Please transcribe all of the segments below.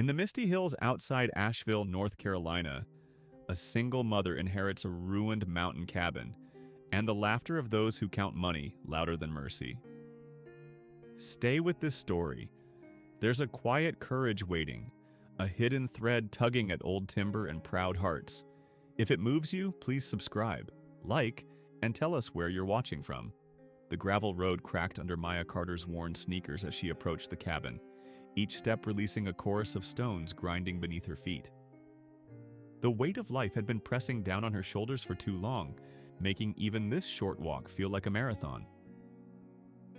In the misty hills outside Asheville, North Carolina, a single mother inherits a ruined mountain cabin, and the laughter of those who count money louder than mercy. Stay with this story. There's a quiet courage waiting, a hidden thread tugging at old timber and proud hearts. If it moves you, please subscribe, like, and tell us where you're watching from. The gravel road cracked under Maya Carter's worn sneakers as she approached the cabin, each step releasing a chorus of stones grinding beneath her feet. The weight of life had been pressing down on her shoulders for too long, making even this short walk feel like a marathon.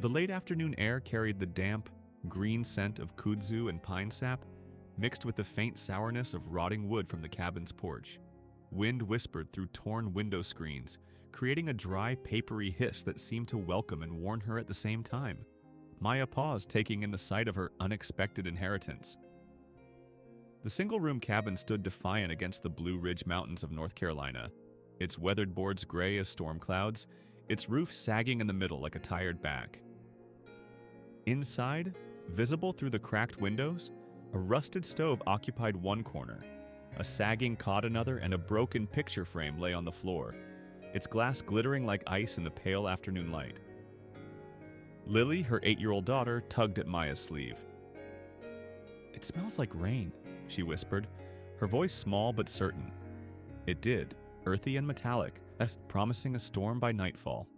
The late afternoon air carried the damp, green scent of kudzu and pine sap, mixed with the faint sourness of rotting wood from the cabin's porch. Wind whispered through torn window screens, creating a dry, papery hiss that seemed to welcome and warn her at the same time. Maya paused, taking in the sight of her unexpected inheritance. The single-room cabin stood defiant against the Blue Ridge Mountains of North Carolina, its weathered boards gray as storm clouds, its roof sagging in the middle like a tired back. Inside, visible through the cracked windows, a rusted stove occupied one corner, a sagging cot another, and a broken picture frame lay on the floor, its glass glittering like ice in the pale afternoon light. Lily, her 8-year-old daughter, tugged at Maya's sleeve. "It smells like rain," she whispered, her voice small but certain. It did, earthy and metallic, as promising a storm by nightfall.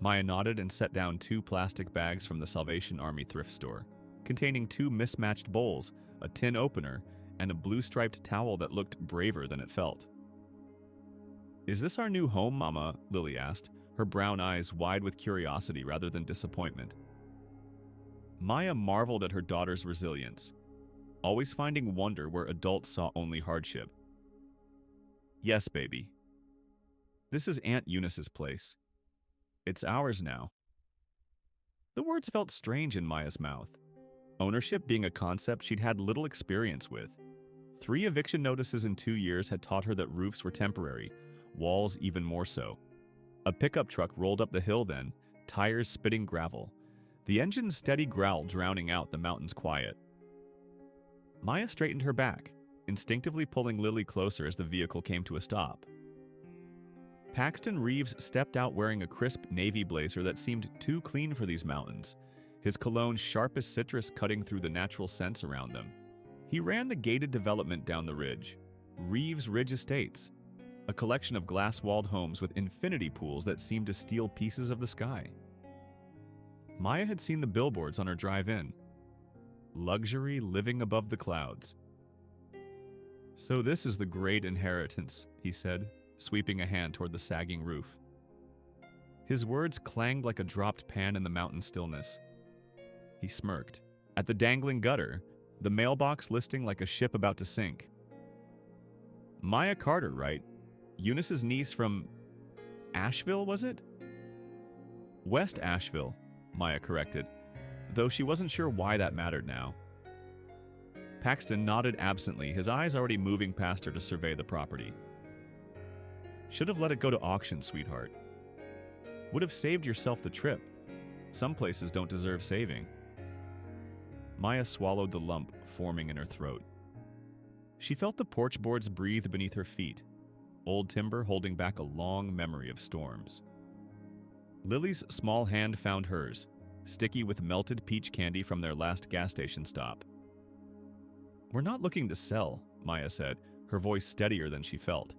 Maya nodded and set down 2 plastic bags from the Salvation Army thrift store, containing 2 mismatched bowls, a tin opener, and a blue-striped towel that looked braver than it felt. "Is this our new home, Mama?" Lily asked, her brown eyes wide with curiosity rather than disappointment. Maya marveled at her daughter's resilience, always finding wonder where adults saw only hardship. "Yes, baby. This is Aunt Eunice's place. It's ours now." The words felt strange in Maya's mouth, ownership being a concept she'd had little experience with. 3 eviction notices in 2 years had taught her that roofs were temporary, walls even more so. A pickup truck rolled up the hill then, tires spitting gravel, the engine's steady growl drowning out the mountain's quiet. Maya straightened her back, instinctively pulling Lily closer as the vehicle came to a stop. Paxton Reeves stepped out wearing a crisp navy blazer that seemed too clean for these mountains, his cologne sharp as citrus cutting through the natural scents around them. He ran the gated development down the ridge, Reeves Ridge Estates, a collection of glass-walled homes with infinity pools that seemed to steal pieces of the sky. Maya had seen the billboards on her drive-in. Luxury living above the clouds. "So this is the great inheritance," he said, sweeping a hand toward the sagging roof. His words clanged like a dropped pan in the mountain stillness. He smirked. At the dangling gutter, the mailbox listing like a ship about to sink. "Maya Carter, right? Eunice's niece from Asheville, was it?" "West Asheville," Maya corrected, though she wasn't sure why that mattered now. Paxton nodded absently, his eyes already moving past her to survey the property. "Should have let it go to auction, sweetheart. Would have saved yourself the trip. Some places don't deserve saving." Maya swallowed the lump forming in her throat. She felt the porch boards breathe beneath her feet, old timber holding back a long memory of storms. Lily's small hand found hers, sticky with melted peach candy from their last gas station stop. "We're not looking to sell," Maya said, her voice steadier than she felt.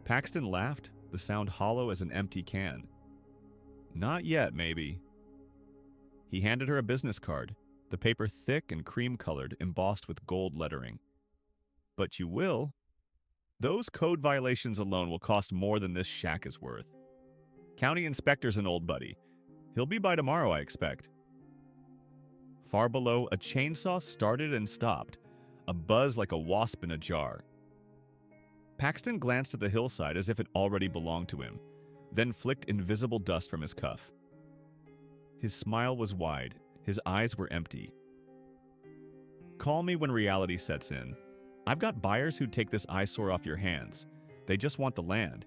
Paxton laughed, the sound hollow as an empty can. "Not yet, maybe." He handed her a business card, the paper thick and cream-colored, embossed with gold lettering. "But you will. Those code violations alone will cost more than this shack is worth. County inspector's an old buddy. He'll be by tomorrow, I expect." Far below, a chainsaw started and stopped, a buzz like a wasp in a jar. Paxton glanced at the hillside as if it already belonged to him, then flicked invisible dust from his cuff. His smile was wide, his eyes were empty. "Call me when reality sets in. I've got buyers who'd take this eyesore off your hands. They just want the land.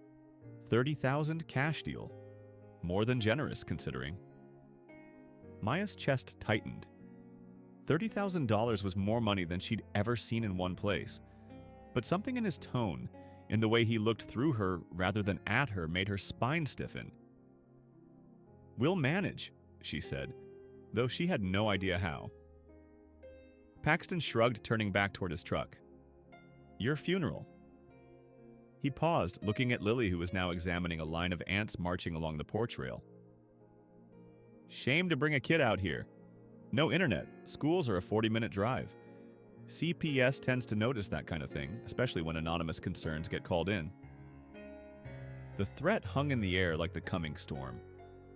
$30,000 cash deal. More than generous, considering." Maya's chest tightened. $30,000 was more money than she'd ever seen in one place. But something in his tone, in the way he looked through her rather than at her, made her spine stiffen. "We'll manage," she said, though she had no idea how. Paxton shrugged, turning back toward his truck. "Your funeral." He paused, looking at Lily, who was now examining a line of ants marching along the porch rail. "Shame to bring a kid out here. No internet. Schools are a 40-minute drive. CPS tends to notice that kind of thing, especially when anonymous concerns get called in." The threat hung in the air like the coming storm.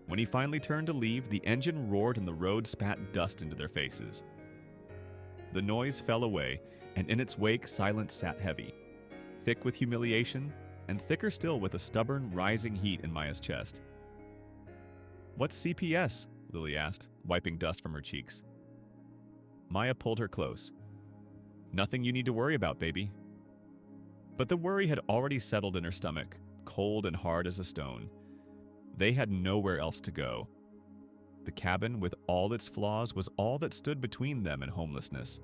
When he finally turned to leave, the engine roared and the road spat dust into their faces. The noise fell away, and in its wake silence sat heavy, thick with humiliation, and thicker still with a stubborn, rising heat in Maya's chest. "What's CPS?" Lily asked, wiping dust from her cheeks. Maya pulled her close. "Nothing you need to worry about, baby." But the worry had already settled in her stomach, cold and hard as a stone. They had nowhere else to go. The cabin, with all its flaws, was all that stood between them and homelessness.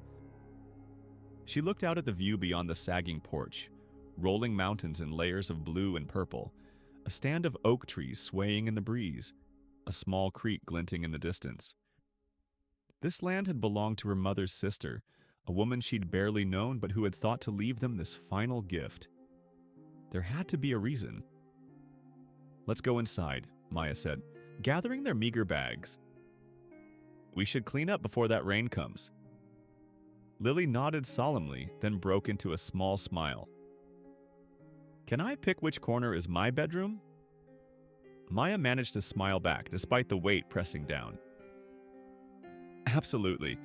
She looked out at the view beyond the sagging porch, rolling mountains in layers of blue and purple, a stand of oak trees swaying in the breeze, a small creek glinting in the distance. This land had belonged to her mother's sister, a woman she'd barely known but who had thought to leave them this final gift. There had to be a reason. "Let's go inside," Maya said, gathering their meager bags. "We should clean up before that rain comes." Lily nodded solemnly, then broke into a small smile. "Can I pick which corner is my bedroom?" Maya managed to smile back, despite the weight pressing down. "Absolutely.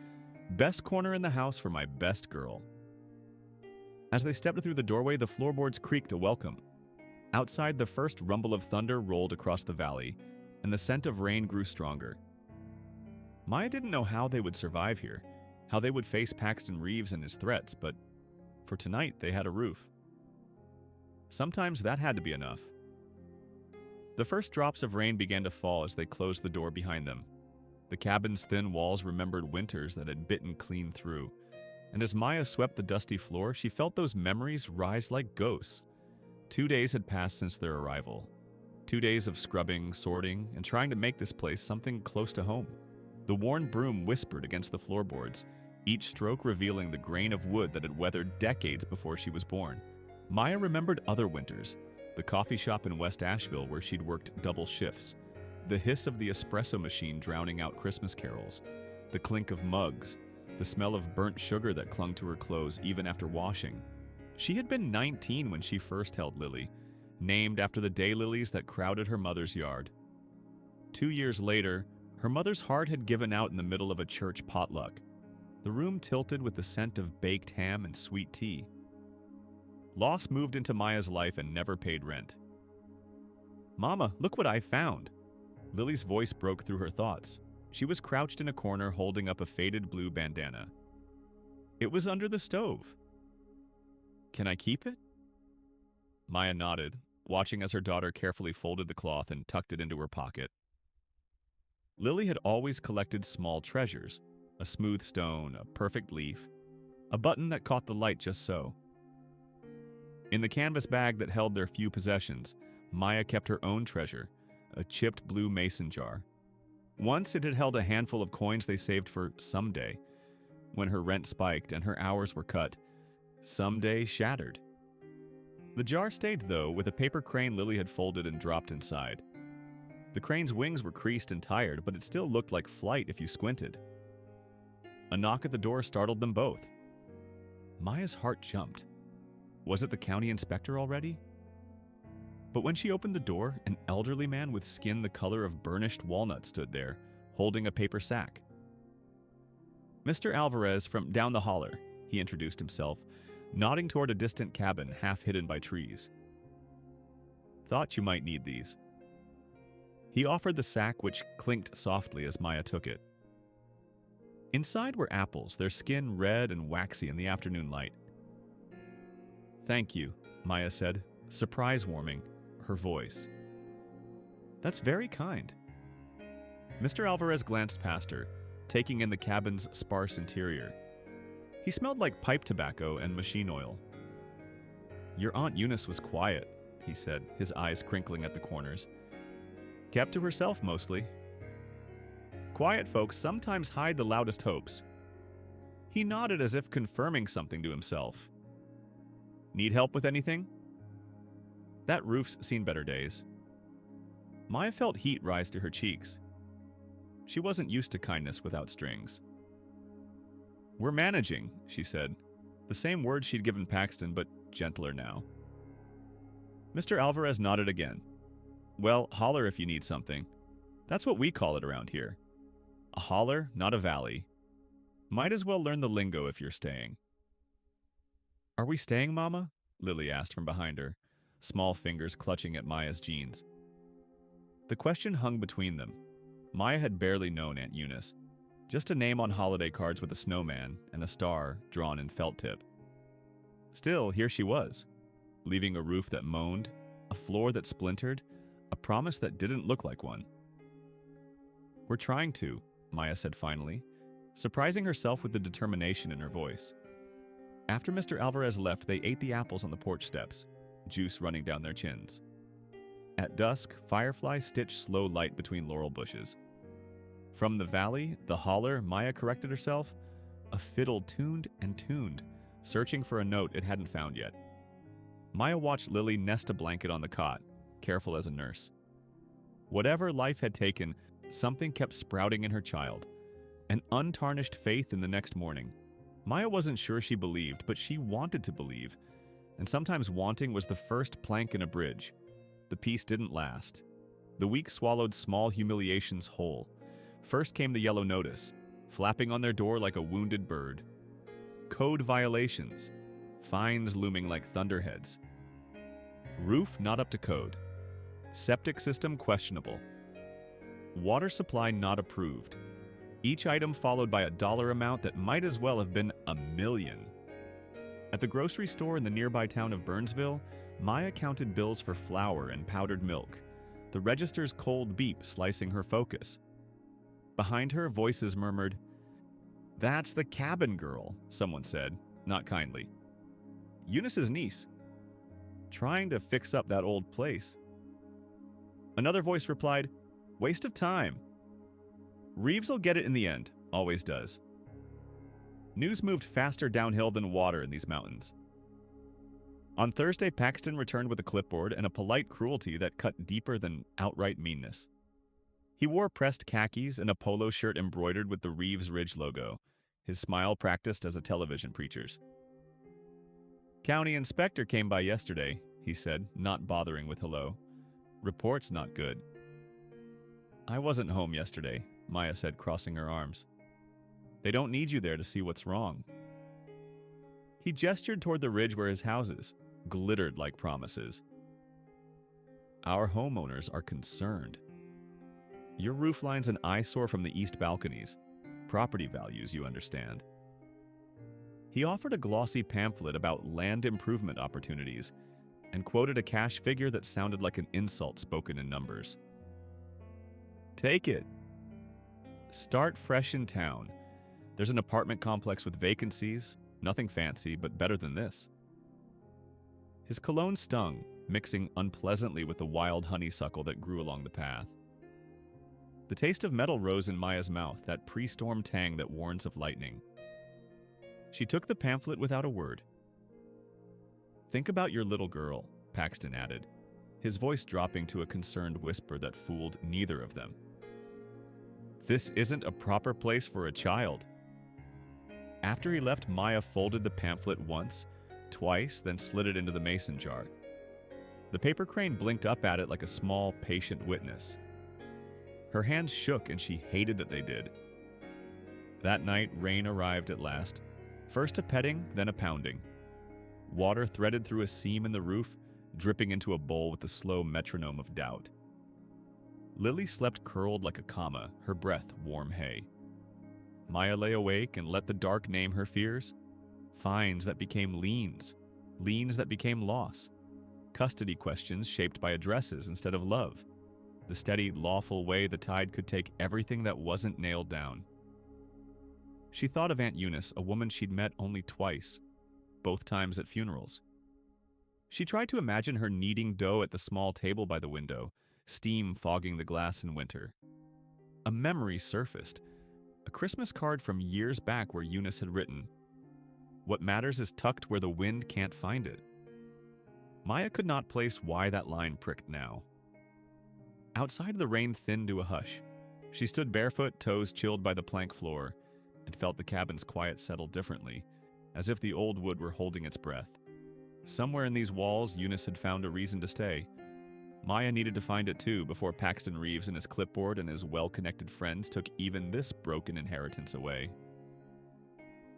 Best corner in the house for my best girl." As they stepped through the doorway, the floorboards creaked a welcome. Outside, the first rumble of thunder rolled across the valley, and the scent of rain grew stronger. Maya didn't know how they would survive here, how they would face Paxton Reeves and his threats, but for tonight they had a roof. Sometimes that had to be enough. The first drops of rain began to fall as they closed the door behind them. The cabin's thin walls remembered winters that had bitten clean through, and as Maya swept the dusty floor, she felt those memories rise like ghosts. 2 days had passed since their arrival. 2 days of scrubbing, sorting, and trying to make this place something close to home. The worn broom whispered against the floorboards, each stroke revealing the grain of wood that had weathered decades before she was born. Maya remembered other winters, the coffee shop in West Asheville where she'd worked double shifts, the hiss of the espresso machine drowning out Christmas carols, the clink of mugs, the smell of burnt sugar that clung to her clothes even after washing. She had been 19 when she first held Lily, named after the daylilies that crowded her mother's yard. 2 years later, her mother's heart had given out in the middle of a church potluck. The room tilted with the scent of baked ham and sweet tea. Loss moved into Maya's life and never paid rent. "Mama, look what I found!" Lily's voice broke through her thoughts. She was crouched in a corner holding up a faded blue bandana. It was under the stove. "Can I keep it?" Maya nodded, watching as her daughter carefully folded the cloth and tucked it into her pocket. Lily had always collected small treasures, a smooth stone, a perfect leaf, a button that caught the light just so. In the canvas bag that held their few possessions, Maya kept her own treasure, a chipped blue mason jar. Once it had held a handful of coins they saved for someday, when her rent spiked and her hours were cut. Someday shattered. The jar stayed, though, with a paper crane Lily had folded and dropped inside. The crane's wings were creased and tired, but it still looked like flight if you squinted. A knock at the door startled them both. Maya's heart jumped. Was it the county inspector already? But when she opened the door, an elderly man with skin the color of burnished walnut stood there, holding a paper sack. "Mr. Alvarez from down the holler," he introduced himself, nodding toward a distant cabin half hidden by trees. "Thought you might need these." He offered the sack, which clinked softly as Maya took it. Inside were apples, their skin red and waxy in the afternoon light. "Thank you," Maya said, surprise warming her voice. "That's very kind." Mr. Alvarez glanced past her, taking in the cabin's sparse interior. He smelled like pipe tobacco and machine oil. "Your Aunt Eunice was quiet," he said, his eyes crinkling at the corners. "Kept to herself mostly. Quiet folks sometimes hide the loudest hopes." He nodded as if confirming something to himself. "Need help with anything?" "That roof's seen better days." Maya felt heat rise to her cheeks. She wasn't used to kindness without strings. "We're managing," she said, the same words she'd given Paxton, but gentler now. Mr. Alvarez nodded again. "Well, holler if you need something. That's what we call it around here. A holler, not a valley. Might as well learn the lingo if you're staying." "Are we staying, Mama?" Lily asked from behind her, small fingers clutching at Maya's jeans. The question hung between them. Maya had barely known Aunt Eunice, just a name on holiday cards with a snowman and a star drawn in felt tip. Still, here she was, leaving a roof that moaned, a floor that splintered, a promise that didn't look like one. "We're trying to," Maya said finally, surprising herself with the determination in her voice. After Mr. Alvarez left, they ate the apples on the porch steps, juice running down their chins. At dusk, fireflies stitched slow light between laurel bushes. From the valley, the holler, Maya corrected herself, a fiddle tuned and tuned, searching for a note it hadn't found yet. Maya watched Lily nest a blanket on the cot, careful as a nurse. Whatever life had taken, something kept sprouting in her child, an untarnished faith in the next morning. Maya wasn't sure she believed, but she wanted to believe, and sometimes wanting was the first plank in a bridge. The peace didn't last. The week swallowed small humiliations whole. First came the yellow notice, flapping on their door like a wounded bird. Code violations, fines looming like thunderheads. Roof not up to code. Septic system questionable. Water supply not approved. Each item followed by a dollar amount that might as well have been $1 million. At the grocery store in the nearby town of Burnsville, Maya counted bills for flour and powdered milk, the register's cold beep slicing her focus. Behind her, voices murmured, "That's the cabin girl," someone said, not kindly. "Eunice's niece. Trying to fix up that old place." Another voice replied, "Waste of time. Reeves will get it in the end, always does." News moved faster downhill than water in these mountains. On Thursday, Paxton returned with a clipboard and a polite cruelty that cut deeper than outright meanness. He wore pressed khakis and a polo shirt embroidered with the Reeves Ridge logo, his smile practiced as a television preacher's. "County inspector came by yesterday," he said, not bothering with hello. "Report's not good." "I wasn't home yesterday," Maya said, crossing her arms. "They don't need you there to see what's wrong." He gestured toward the ridge where his houses glittered like promises. "Our homeowners are concerned. Your roofline's an eyesore from the east balconies. Property values, you understand." He offered a glossy pamphlet about land improvement opportunities and quoted a cash figure that sounded like an insult spoken in numbers. "Take it. Start fresh in town. There's an apartment complex with vacancies, nothing fancy, but better than this." His cologne stung, mixing unpleasantly with the wild honeysuckle that grew along the path. The taste of metal rose in Maya's mouth, that pre-storm tang that warns of lightning. She took the pamphlet without a word. "Think about your little girl," Paxton added, his voice dropping to a concerned whisper that fooled neither of them. "This isn't a proper place for a child." After he left, Maya folded the pamphlet once, twice, then slid it into the mason jar. The paper crane blinked up at it like a small, patient witness. Her hands shook and she hated that they did. That night, rain arrived at last. First a petting, then a pounding. Water threaded through a seam in the roof, dripping into a bowl with the slow metronome of doubt. Lily slept curled like a comma, her breath warm hay. Maya lay awake and let the dark name her fears. Fines that became liens, liens that became loss. Custody questions shaped by addresses instead of love. The steady, lawful way the tide could take everything that wasn't nailed down. She thought of Aunt Eunice, a woman she'd met only twice, both times at funerals. She tried to imagine her kneading dough at the small table by the window, steam fogging the glass in winter. A memory surfaced, a Christmas card from years back where Eunice had written, "What matters is tucked where the wind can't find it." Maya could not place why that line pricked now. Outside, the rain thinned to a hush. She stood barefoot, toes chilled by the plank floor, and felt the cabin's quiet settle differently, as if the old wood were holding its breath. Somewhere in these walls, Eunice had found a reason to stay. Maya needed to find it too before Paxton Reeves and his clipboard and his well-connected friends took even this broken inheritance away.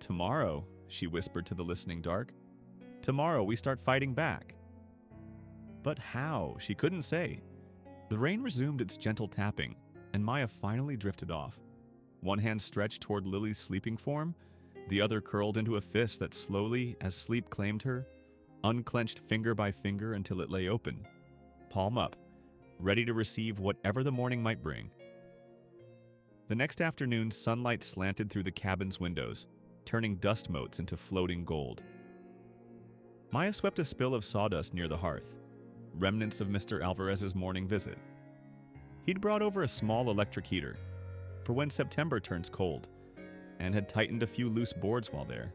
"Tomorrow," she whispered to the listening dark. "Tomorrow we start fighting back." But how? She couldn't say. The rain resumed its gentle tapping, and Maya finally drifted off. One hand stretched toward Lily's sleeping form, the other curled into a fist that slowly, as sleep claimed her, unclenched finger by finger until it lay open, palm up, ready to receive whatever the morning might bring. The next afternoon, sunlight slanted through the cabin's windows, turning dust motes into floating gold. Maya swept a spill of sawdust near the hearth, remnants of Mr. Alvarez's morning visit. He'd brought over a small electric heater, for when September turns cold, and had tightened a few loose boards while there.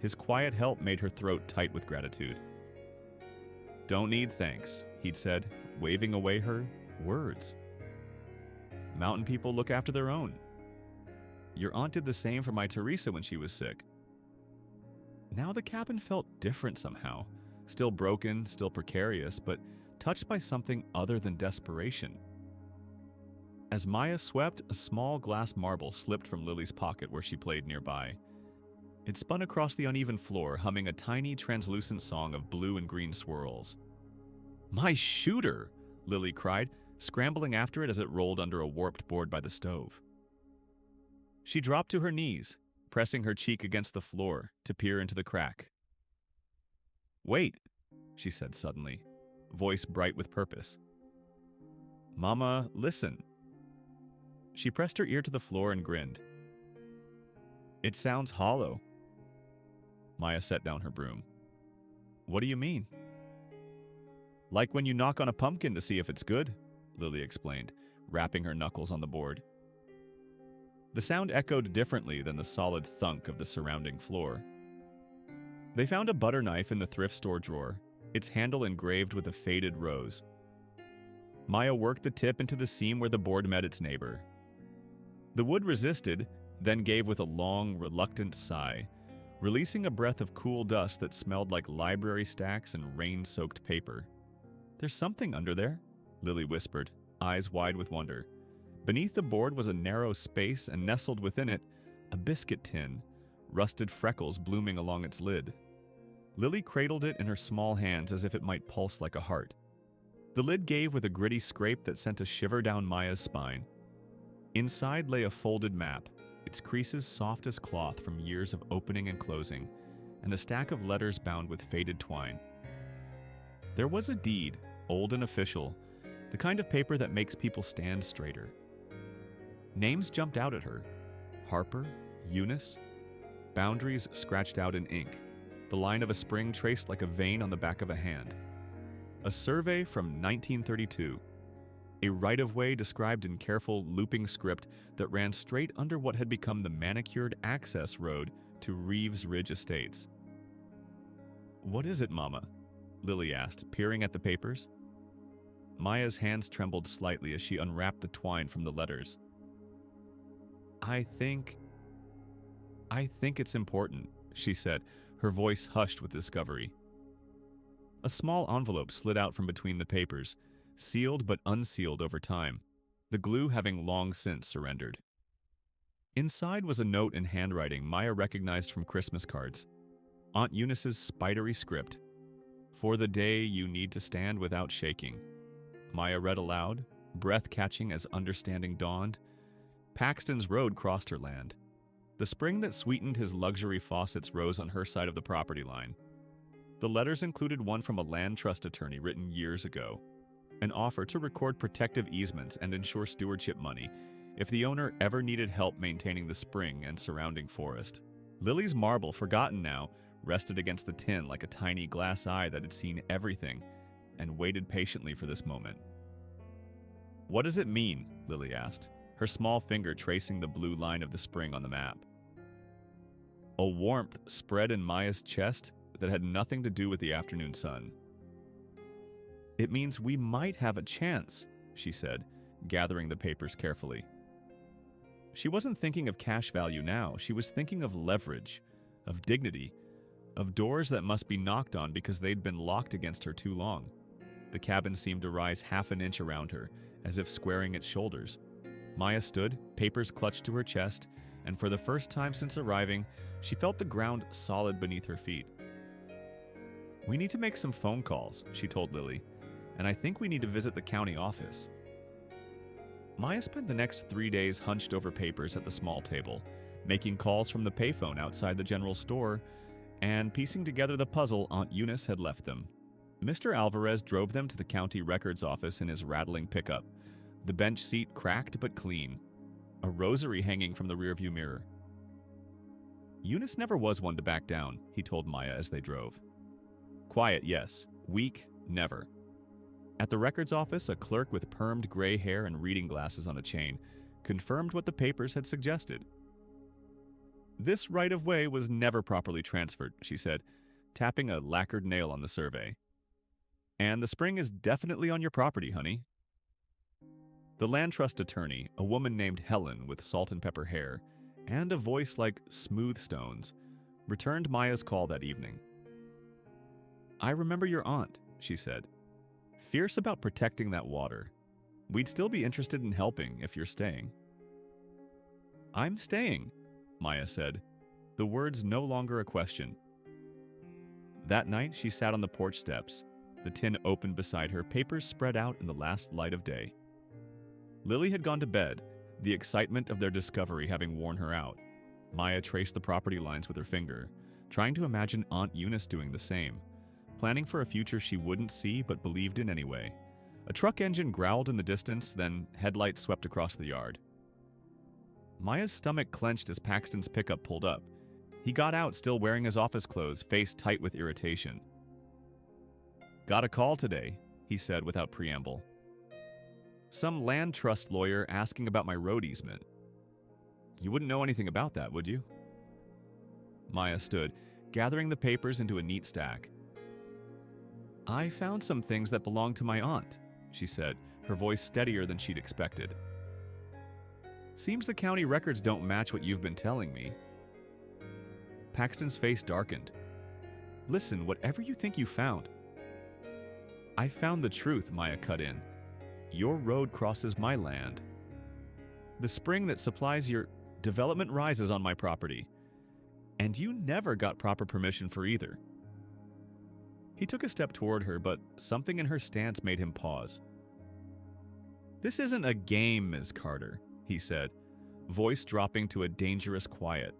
His quiet help made her throat tight with gratitude. "Don't need thanks," he'd said, waving away her words. "Mountain people look after their own. Your aunt did the same for my Teresa when she was sick." Now the cabin felt different somehow, still broken, still precarious, but touched by something other than desperation. As Maya swept, a small glass marble slipped from Lily's pocket where she played nearby. It spun across the uneven floor, humming a tiny, translucent song of blue and green swirls. "My shooter!" Lily cried, scrambling after it as it rolled under a warped board by the stove. She dropped to her knees, pressing her cheek against the floor to peer into the crack. "Wait," she said suddenly, voice bright with purpose. "Mama, listen." She pressed her ear to the floor and grinned. "It sounds hollow." Maya set down her broom. "What do you mean?" "Like when you knock on a pumpkin to see if it's good," Lily explained, rapping her knuckles on the board. The sound echoed differently than the solid thunk of the surrounding floor. They found a butter knife in the thrift store drawer, its handle engraved with a faded rose. Maya worked the tip into the seam where the board met its neighbor. The wood resisted, then gave with a long, reluctant sigh, releasing a breath of cool dust that smelled like library stacks and rain-soaked paper. "There's something under there," Lily whispered, eyes wide with wonder. Beneath the board was a narrow space, and nestled within it, a biscuit tin, rusted freckles blooming along its lid. Lily cradled it in her small hands as if it might pulse like a heart. The lid gave with a gritty scrape that sent a shiver down Maya's spine. Inside lay a folded map, its creases soft as cloth from years of opening and closing, and a stack of letters bound with faded twine. There was a deed, old and official, the kind of paper that makes people stand straighter. Names jumped out at her. Harper, Eunice, boundaries scratched out in ink, the line of a spring traced like a vein on the back of a hand. A survey from 1932. A right-of-way described in careful, looping script that ran straight under what had become the manicured access road to Reeves Ridge Estates. "What is it, Mama?" Lily asked, peering at the papers. Maya's hands trembled slightly as she unwrapped the twine from the letters. I think it's important," she said, her voice hushed with discovery. A small envelope slid out from between the papers, sealed but unsealed over time, the glue having long since surrendered. Inside was a note in handwriting Maya recognized from Christmas cards. Aunt Eunice's spidery script. "For the day you need to stand without shaking." Maya read aloud, breath catching as understanding dawned. Paxton's road crossed her land. The spring that sweetened his luxury faucets rose on her side of the property line. The letters included one from a land trust attorney written years ago, an offer to record protective easements and ensure stewardship money, if the owner ever needed help maintaining the spring and surrounding forest. Lily's marble, forgotten now, rested against the tin like a tiny glass eye that had seen everything and waited patiently for this moment. "What does it mean?" Lily asked, her small finger tracing the blue line of the spring on the map. A warmth spread in Maya's chest that had nothing to do with the afternoon sun. "It means we might have a chance," she said, gathering the papers carefully. She wasn't thinking of cash value now. She was thinking of leverage, of dignity, of doors that must be knocked on because they'd been locked against her too long. The cabin seemed to rise half an inch around her, as if squaring its shoulders. Maya stood, papers clutched to her chest, and for the first time since arriving, she felt the ground solid beneath her feet. "We need to make some phone calls," she told Lily, "and I think we need to visit the county office." Maya spent the next 3 days hunched over papers at the small table, making calls from the payphone outside the general store and piecing together the puzzle Aunt Eunice had left them. Mr. Alvarez drove them to the county records office in his rattling pickup, the bench seat cracked but clean, a rosary hanging from the rearview mirror. Eunice never was one to back down, he told Maya as they drove. Quiet, yes. Weak, never. At the records office, a clerk with permed gray hair and reading glasses on a chain confirmed what the papers had suggested. "This right-of-way was never properly transferred," she said, tapping a lacquered nail on the survey. "And the spring is definitely on your property, honey." The land trust attorney, a woman named Helen with salt and pepper hair and a voice like smooth stones, returned Maya's call that evening. "I remember your aunt," she said. "Fierce about protecting that water. We'd still be interested in helping if you're staying." "I'm staying," Maya said, the words no longer a question. That night, she sat on the porch steps, the tin open beside her, papers spread out in the last light of day. Lily had gone to bed, the excitement of their discovery having worn her out. Maya traced the property lines with her finger, trying to imagine Aunt Eunice doing the same, planning for a future she wouldn't see but believed in anyway. A truck engine growled in the distance, then headlights swept across the yard. Maya's stomach clenched as Paxton's pickup pulled up. He got out still wearing his office clothes, face tight with irritation. "Got a call today," he said without preamble. "Some land trust lawyer asking about my road easement." "You wouldn't know anything about that, would you?" Maya stood, gathering the papers into a neat stack. "I found some things that belong to my aunt," she said, her voice steadier than she'd expected. "Seems the county records don't match what you've been telling me." Paxton's face darkened. "Listen, whatever you think you found." "I found the truth," Maya cut in. "Your road crosses my land. The spring that supplies your development rises on my property. And you never got proper permission for either." He took a step toward her, but something in her stance made him pause. "This isn't a game, Ms. Carter," he said, voice dropping to a dangerous quiet.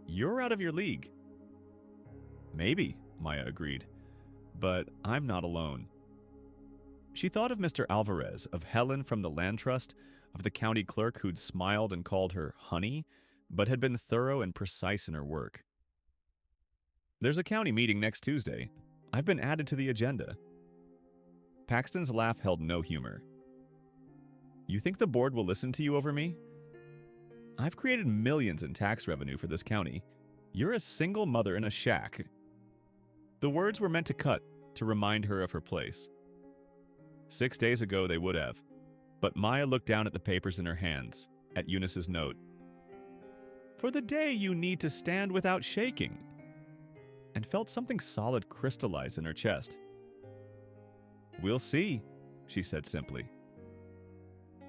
"You're out of your league." "Maybe," Maya agreed, "but I'm not alone." She thought of Mr. Alvarez, of Helen from the land trust, of the county clerk who'd smiled and called her honey, but had been thorough and precise in her work. "There's a county meeting next Tuesday. I've been added to the agenda." Paxton's laugh held no humor. "You think the board will listen to you over me? I've created millions in tax revenue for this county. You're a single mother in a shack." The words were meant to cut, to remind her of her place. 6 days ago they would have, but Maya looked down at the papers in her hands, at Eunice's note. "For the day you need to stand without shaking," and felt something solid crystallize in her chest. "We'll see," she said simply.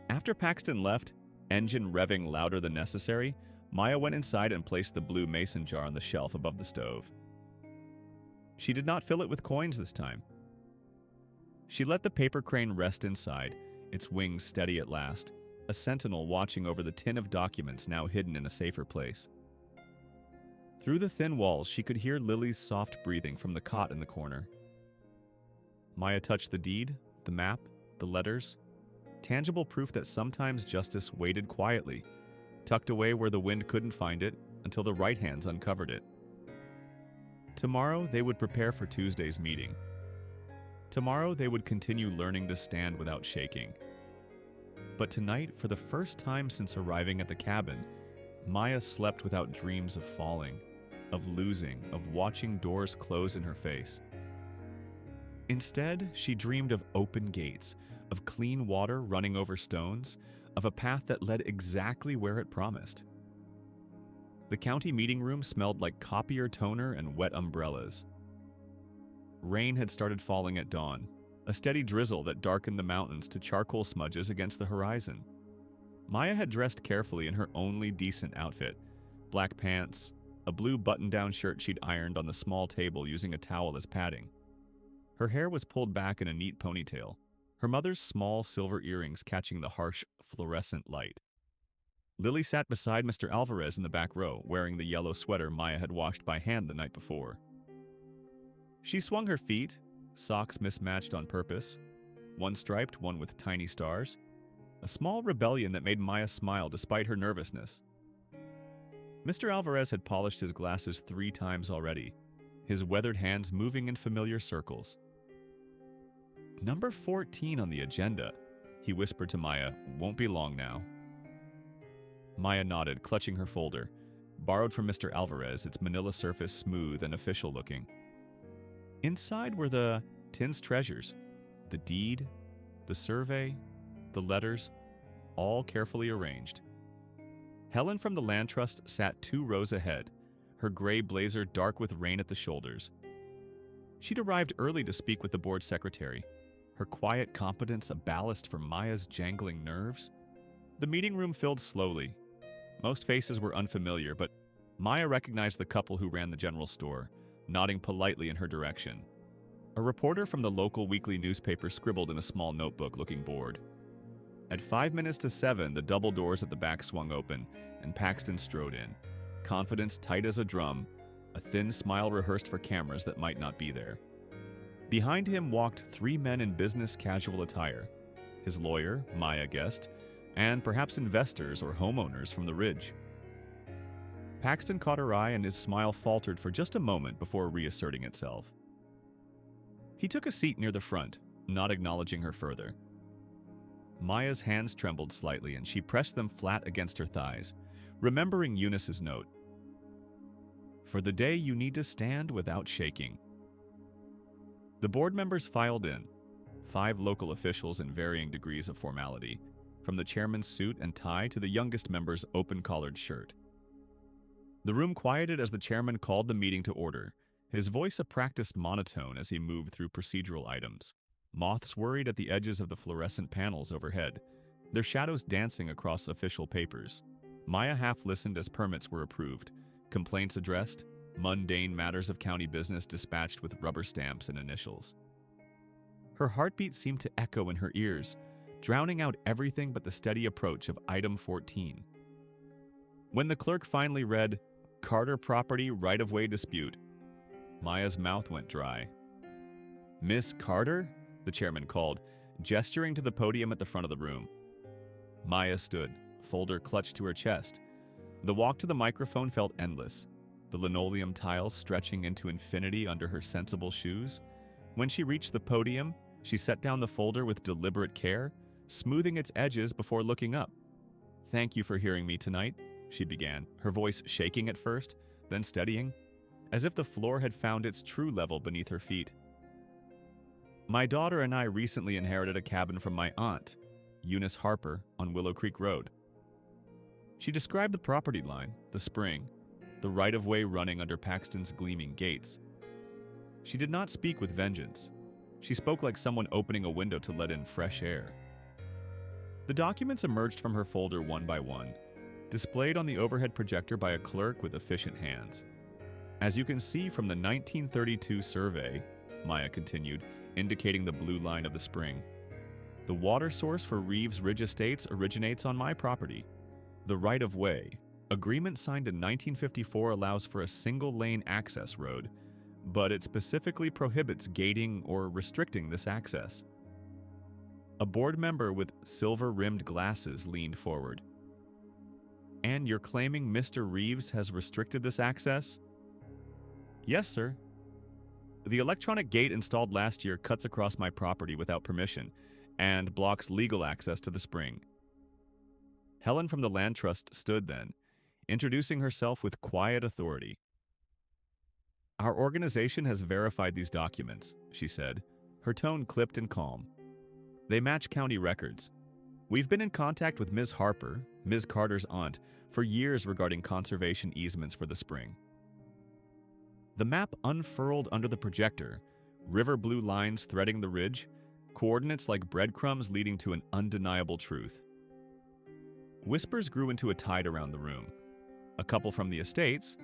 After Paxton left, engine revving louder than necessary, Maya went inside and placed the blue mason jar on the shelf above the stove. She did not fill it with coins this time. She let the paper crane rest inside, its wings steady at last, a sentinel watching over the tin of documents now hidden in a safer place. Through the thin walls, she could hear Lily's soft breathing from the cot in the corner. Maya touched the deed, the map, the letters, tangible proof that sometimes justice waited quietly, tucked away where the wind couldn't find it until the right hands uncovered it. Tomorrow, they would prepare for Tuesday's meeting. Tomorrow, they would continue learning to stand without shaking. But tonight, for the first time since arriving at the cabin, Maya slept without dreams of falling, of losing, of watching doors close in her face. Instead, she dreamed of open gates, of clean water running over stones, of a path that led exactly where it promised. The county meeting room smelled like copier toner and wet umbrellas. Rain had started falling at dawn, a steady drizzle that darkened the mountains to charcoal smudges against the horizon. Maya had dressed carefully in her only decent outfit, black pants, a blue button-down shirt she'd ironed on the small table using a towel as padding. Her hair was pulled back in a neat ponytail, her mother's small silver earrings catching the harsh, fluorescent light. Lily sat beside Mr. Alvarez in the back row, wearing the yellow sweater Maya had washed by hand the night before. She swung her feet, socks mismatched on purpose, one striped, one with tiny stars, a small rebellion that made Maya smile despite her nervousness. Mr. Alvarez had polished his glasses 3 times already, his weathered hands moving in familiar circles. "Number 14 on the agenda," he whispered to Maya, "won't be long now." Maya nodded, clutching her folder, borrowed from Mr. Alvarez, its manila surface smooth and official-looking. Inside were the Tin's treasures, the deed, the survey, the letters, all carefully arranged. Helen from the Land Trust sat 2 rows ahead, her gray blazer dark with rain at the shoulders. She'd arrived early to speak with the board secretary, her quiet competence a ballast for Maya's jangling nerves. The meeting room filled slowly. Most faces were unfamiliar, but Maya recognized the couple who ran the general store, nodding politely in her direction. A reporter from the local weekly newspaper scribbled in a small notebook, looking bored. At 5 minutes to 7, the double doors at the back swung open, and Paxton strode in, confidence tight as a drum, a thin smile rehearsed for cameras that might not be there. Behind him walked 3 men in business casual attire, his lawyer, Maya guessed, and perhaps investors or homeowners from the Ridge. Paxton caught her eye and his smile faltered for just a moment before reasserting itself. He took a seat near the front, not acknowledging her further. Maya's hands trembled slightly and she pressed them flat against her thighs, remembering Eunice's note. "For the day you need to stand without shaking." The board members filed in, 5 local officials in varying degrees of formality, from the chairman's suit and tie to the youngest member's open-collared shirt. The room quieted as the chairman called the meeting to order, his voice a practiced monotone as he moved through procedural items. Moths worried at the edges of the fluorescent panels overhead, their shadows dancing across official papers. Maya half listened as permits were approved, complaints addressed, mundane matters of county business dispatched with rubber stamps and initials. Her heartbeat seemed to echo in her ears, drowning out everything but the steady approach of item 14. When the clerk finally read, "Carter Property Right-of-Way Dispute," Maya's mouth went dry. "Miss Carter?" the chairman called, gesturing to the podium at the front of the room. Maya stood, folder clutched to her chest. The walk to the microphone felt endless, the linoleum tiles stretching into infinity under her sensible shoes. When she reached the podium, she set down the folder with deliberate care, smoothing its edges before looking up. "Thank you for hearing me tonight," she began, her voice shaking at first, then steadying, as if the floor had found its true level beneath her feet. "My daughter and I recently inherited a cabin from my aunt, Eunice Harper, on Willow Creek Road." She described the property line, the spring, the right-of-way running under Paxton's gleaming gates. She did not speak with vengeance. She spoke like someone opening a window to let in fresh air. The documents emerged from her folder one by one, displayed on the overhead projector by a clerk with efficient hands. "As you can see from the 1932 survey," Maya continued, indicating the blue line of the spring, "the water source for Reeves Ridge Estates originates on my property. The right-of-way agreement signed in 1954 allows for a single-lane access road, but it specifically prohibits gating or restricting this access." A board member with silver-rimmed glasses leaned forward. "And you're claiming Mr. Reeves has restricted this access?" "Yes, sir. The electronic gate installed last year cuts across my property without permission and blocks legal access to the spring." Helen from the Land Trust stood then, introducing herself with quiet authority. "Our organization has verified these documents," she said, her tone clipped and calm. "They match county records. We've been in contact with Ms. Harper, Ms. Carter's aunt, for years regarding conservation easements for the spring." The map unfurled under the projector, river blue lines threading the ridge, coordinates like breadcrumbs leading to an undeniable truth. Whispers grew into a tide around the room. A couple from the estates,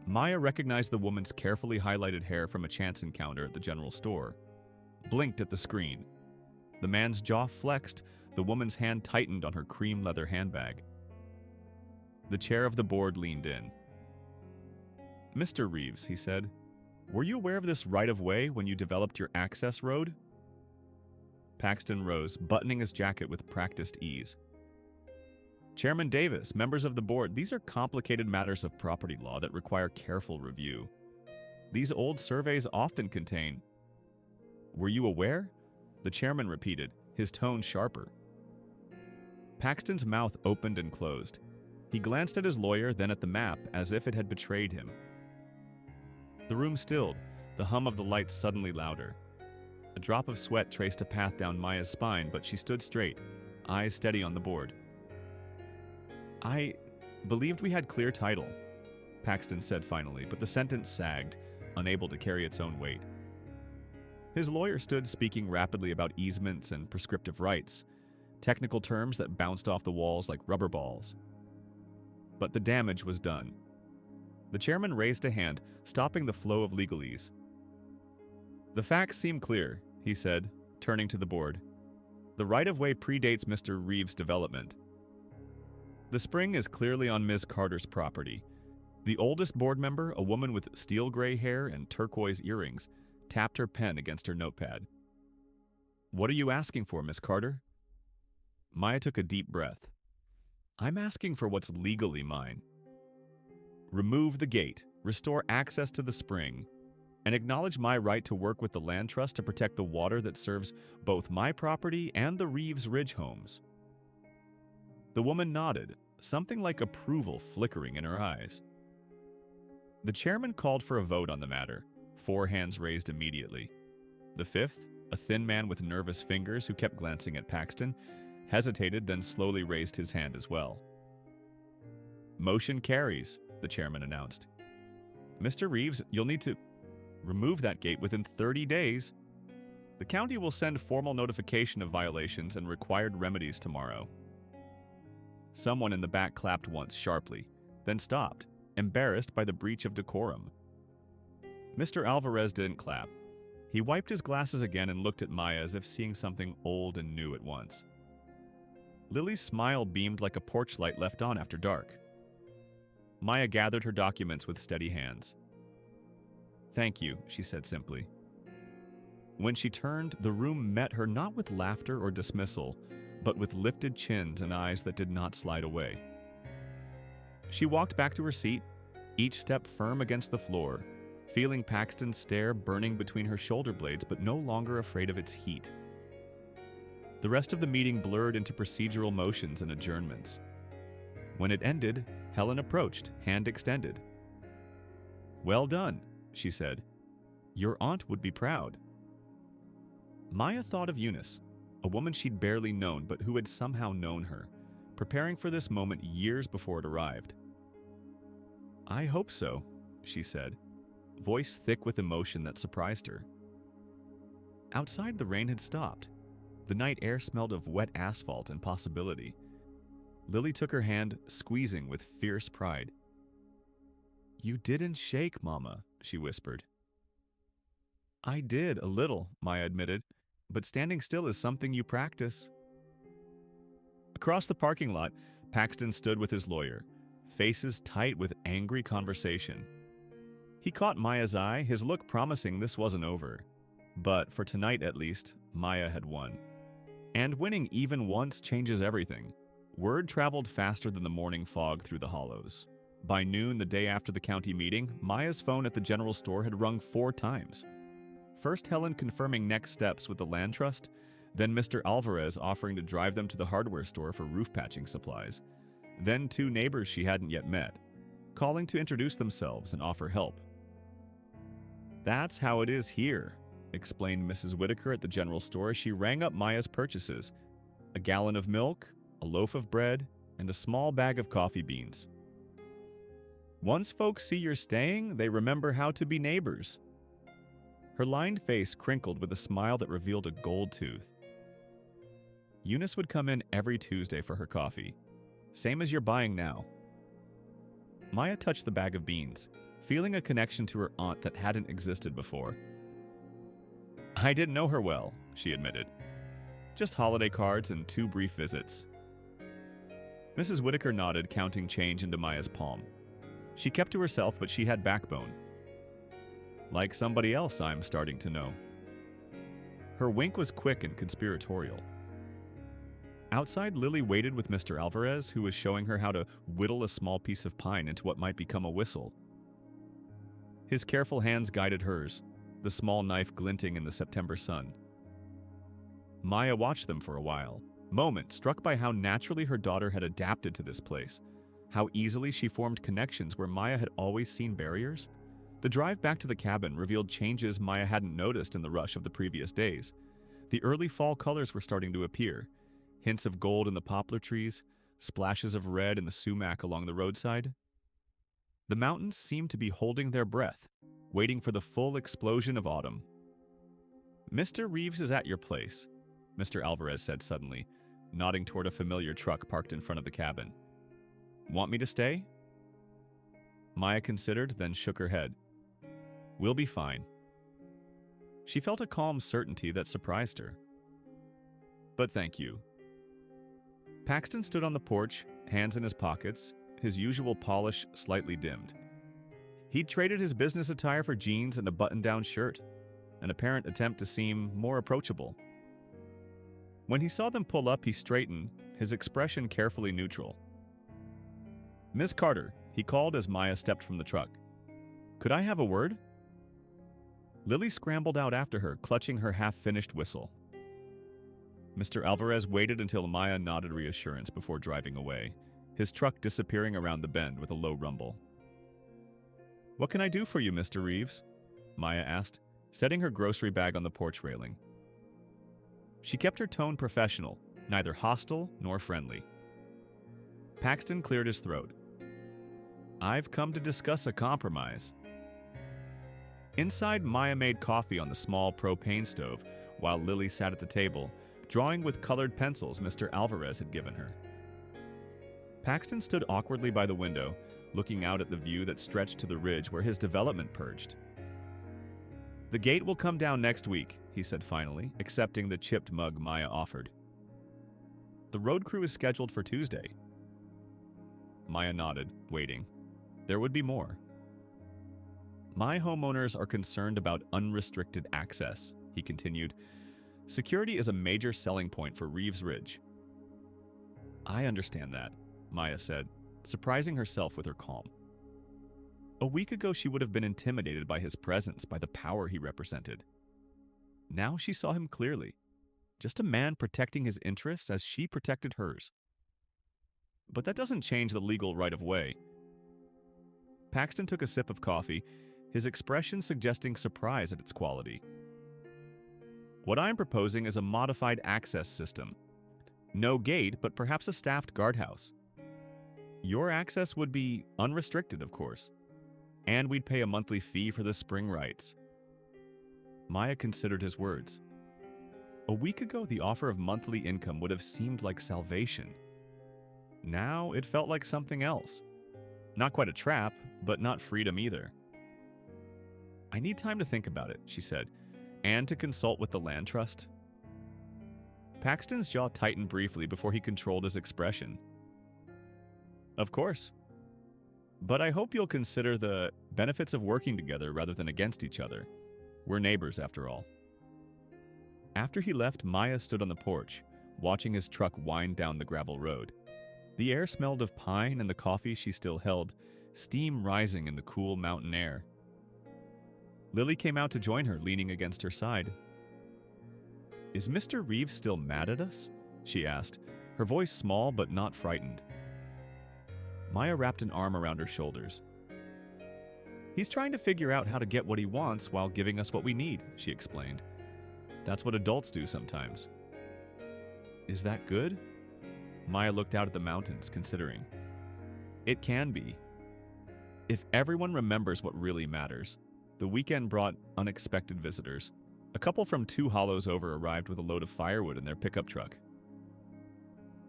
Maya recognized the woman's carefully highlighted hair from a chance encounter at the general store, blinked at the screen. The man's jaw flexed, the woman's hand tightened on her cream leather handbag. The chair of the board leaned in. "Mr. Reeves," he said, "were you aware of this right-of-way when you developed your access road?" Paxton rose, buttoning his jacket with practiced ease. "Chairman Davis, members of the board, these are complicated matters of property law that require careful review. These old surveys often contain—" "Were you aware?" the chairman repeated, his tone sharper. Paxton's mouth opened and closed. He glanced at his lawyer, then at the map, as if it had betrayed him. The room stilled, the hum of the lights suddenly louder. A drop of sweat traced a path down Maya's spine, but she stood straight, eyes steady on the board. "I believed we had clear title," Paxton said finally, but the sentence sagged, unable to carry its own weight. His lawyer stood speaking rapidly about easements and prescriptive rights, technical terms that bounced off the walls like rubber balls. But the damage was done. The chairman raised a hand, stopping the flow of legalese. "The facts seem clear," he said, turning to the board. "The right-of-way predates Mr. Reeves' development. The spring is clearly on Ms. Carter's property. The oldest board member, a woman with steel gray hair and turquoise earrings, tapped her pen against her notepad. "What are you asking for, Miss Carter?" Maya took a deep breath. "I'm asking for what's legally mine. Remove the gate, restore access to the spring, and acknowledge my right to work with the Land Trust to protect the water that serves both my property and the Reeves Ridge homes." The woman nodded, something like approval flickering in her eyes. The chairman called for a vote on the matter, 4 hands raised immediately. The fifth, a thin man with nervous fingers who kept glancing at Paxton, hesitated, then slowly raised his hand as well. "Motion carries," the chairman announced. "Mr. Reeves, you'll need to remove that gate within 30 days. The county will send formal notification of violations and required remedies tomorrow." Someone in the back clapped once sharply, then stopped, embarrassed by the breach of decorum. Mr. Alvarez didn't clap. He wiped his glasses again and looked at Maya as if seeing something old and new at once. Lily's smile beamed like a porch light left on after dark. Maya gathered her documents with steady hands. "Thank you," she said simply. When she turned, the room met her not with laughter or dismissal, but with lifted chins and eyes that did not slide away. She walked back to her seat, each step firm against the floor, feeling Paxton's stare burning between her shoulder blades but no longer afraid of its heat. The rest of the meeting blurred into procedural motions and adjournments. When it ended, Helen approached, hand extended. "Well done," she said. "Your aunt would be proud." Maya thought of Eunice, a woman she'd barely known but who had somehow known her, preparing for this moment years before it arrived. "I hope so," she said, voice thick with emotion that surprised her. Outside, the rain had stopped. The night air smelled of wet asphalt and possibility. Lily took her hand, squeezing with fierce pride. "You didn't shake, Mama," she whispered. "I did, a little," Maya admitted, "but standing still is something you practice." Across the parking lot, Paxton stood with his lawyer, faces tight with angry conversation. He caught Maya's eye, his look promising this wasn't over. But for tonight at least, Maya had won. And winning even once changes everything. Word traveled faster than the morning fog through the hollows. By noon the day after the county meeting, Maya's phone at the general store had rung 4 times. First Helen confirming next steps with the land trust, then Mr. Alvarez offering to drive them to the hardware store for roof patching supplies, then 2 neighbors she hadn't yet met, calling to introduce themselves and offer help. "That's how it is here," explained Mrs. Whitaker at the general store as she rang up Maya's purchases: a gallon of milk, a loaf of bread, and a small bag of coffee beans. "Once folks see you're staying, they remember how to be neighbors." Her lined face crinkled with a smile that revealed a gold tooth. Eunice would come in every Tuesday for her coffee, same as you're buying now. Maya touched the bag of beans, feeling a connection to her aunt that hadn't existed before. "I didn't know her well," she admitted. "Just holiday cards and 2 brief visits." Mrs. Whitaker nodded, counting change into Maya's palm. She kept to herself, but she had backbone. "Like somebody else I'm starting to know." Her wink was quick and conspiratorial. Outside, Lily waited with Mr. Alvarez, who was showing her how to whittle a small piece of pine into what might become a whistle. His careful hands guided hers, the small knife glinting in the September sun. Maya watched them for a while, struck by how naturally her daughter had adapted to this place, how easily she formed connections where Maya had always seen barriers. The drive back to the cabin revealed changes Maya hadn't noticed in the rush of the previous days. The early fall colors were starting to appear, hints of gold in the poplar trees, splashes of red in the sumac along the roadside. The mountains seemed to be holding their breath, waiting for the full explosion of autumn. "Mr. Reeves is at your place," Mr. Alvarez said suddenly, nodding toward a familiar truck parked in front of the cabin. "Want me to stay?" Maya considered, then shook her head. "We'll be fine." She felt a calm certainty that surprised her. "But thank you." Paxton stood on the porch, hands in his pockets, his usual polish slightly dimmed. He'd traded his business attire for jeans and a button-down shirt, an apparent attempt to seem more approachable. When he saw them pull up, he straightened, his expression carefully neutral. "Miss Carter," he called as Maya stepped from the truck. "Could I have a word?" Lily scrambled out after her, clutching her half-finished whistle. Mr. Alvarez waited until Maya nodded reassurance before driving away, his truck disappearing around the bend with a low rumble. "What can I do for you, Mr. Reeves?" Maya asked, setting her grocery bag on the porch railing. She kept her tone professional, neither hostile nor friendly. Paxton cleared his throat. "I've come to discuss a compromise." Inside, Maya made coffee on the small propane stove, while Lily sat at the table, drawing with colored pencils Mr. Alvarez had given her. Paxton stood awkwardly by the window, looking out at the view that stretched to the ridge where his development perched. "The gate will come down next week," he said finally, accepting the chipped mug Maya offered. "The road crew is scheduled for Tuesday." Maya nodded, waiting. There would be more. "My homeowners are concerned about unrestricted access," he continued. "Security is a major selling point for Reeves Ridge." "I understand that," Maya said, surprising herself with her calm. A week ago she would have been intimidated by his presence, by the power he represented. Now she saw him clearly, just a man protecting his interests as she protected hers. But that doesn't change the legal right-of-way. Paxton took a sip of coffee, his expression suggesting surprise at its quality. "What I'm proposing is a modified access system. No gate, but perhaps a staffed guardhouse. Your access would be unrestricted, of course, and we'd pay a monthly fee for the spring rights." Maya considered his words. A week ago, the offer of monthly income would have seemed like salvation. Now it felt like something else. Not quite a trap, but not freedom either. "I need time to think about it," she said, "and to consult with the land trust." Paxton's jaw tightened briefly before he controlled his expression. "Of course. But I hope you'll consider the benefits of working together rather than against each other. We're neighbors, after all." After he left, Maya stood on the porch, watching his truck wind down the gravel road. The air smelled of pine and the coffee she still held, steam rising in the cool mountain air. Lily came out to join her, leaning against her side. "Is Mr. Reeves still mad at us?" she asked, her voice small but not frightened. Maya wrapped an arm around her shoulders. "He's trying to figure out how to get what he wants while giving us what we need," she explained. "That's what adults do sometimes." "Is that good?" Maya looked out at the mountains, considering. "It can be. If everyone remembers what really matters." The weekend brought unexpected visitors. A couple from 2 hollows over arrived with a load of firewood in their pickup truck.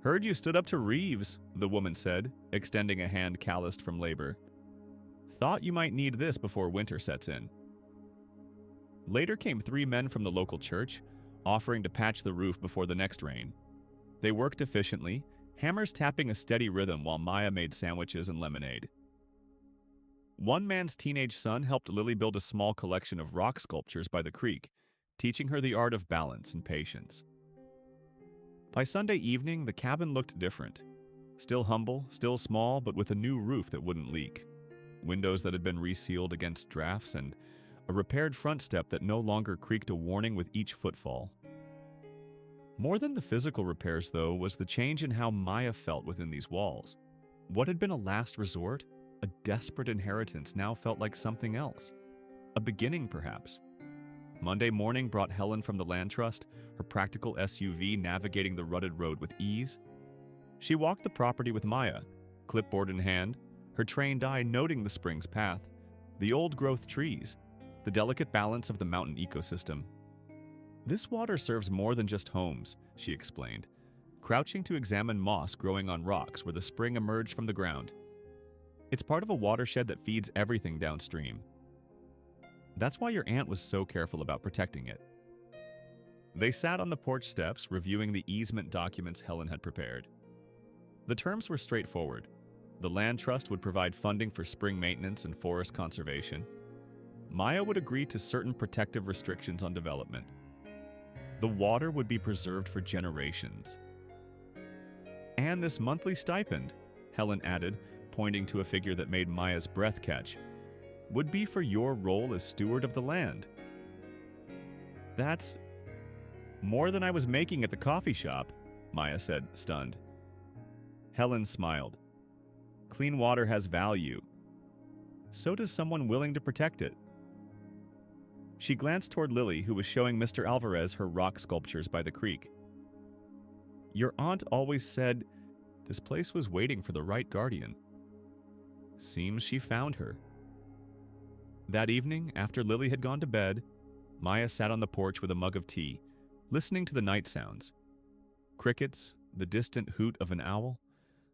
"Heard you stood up to Reeves," the woman said, extending a hand calloused from labor. "Thought you might need this before winter sets in." Later came 3 men from the local church, offering to patch the roof before the next rain. They worked efficiently, hammers tapping a steady rhythm while Maya made sandwiches and lemonade. One man's teenage son helped Lily build a small collection of rock sculptures by the creek, teaching her the art of balance and patience. By Sunday evening, the cabin looked different. Still humble, still small, but with a new roof that wouldn't leak. Windows that had been resealed against drafts, and a repaired front step that no longer creaked a warning with each footfall. More than the physical repairs, though, was the change in how Maya felt within these walls. What had been a last resort, a desperate inheritance, now felt like something else. A beginning, perhaps. Monday morning brought Helen from the land trust, her practical SUV navigating the rutted road with ease. She walked the property with Maya, clipboard in hand, her trained eye noting the spring's path, the old-growth trees, the delicate balance of the mountain ecosystem. "This water serves more than just homes," she explained, crouching to examine moss growing on rocks where the spring emerged from the ground. "It's part of a watershed that feeds everything downstream. That's why your aunt was so careful about protecting it." They sat on the porch steps, reviewing the easement documents Helen had prepared. The terms were straightforward. The land trust would provide funding for spring maintenance and forest conservation. Maya would agree to certain protective restrictions on development. The water would be preserved for generations. "And this monthly stipend," Helen added, pointing to a figure that made Maya's breath catch, "would be for your role as steward of the land." "That's more than I was making at the coffee shop," Maya said, stunned. Helen smiled. "Clean water has value. So does someone willing to protect it." She glanced toward Lily, who was showing Mr. Alvarez her rock sculptures by the creek. "Your aunt always said this place was waiting for the right guardian. Seems she found her." That evening, after Lily had gone to bed, Maya sat on the porch with a mug of tea, listening to the night sounds. Crickets, the distant hoot of an owl,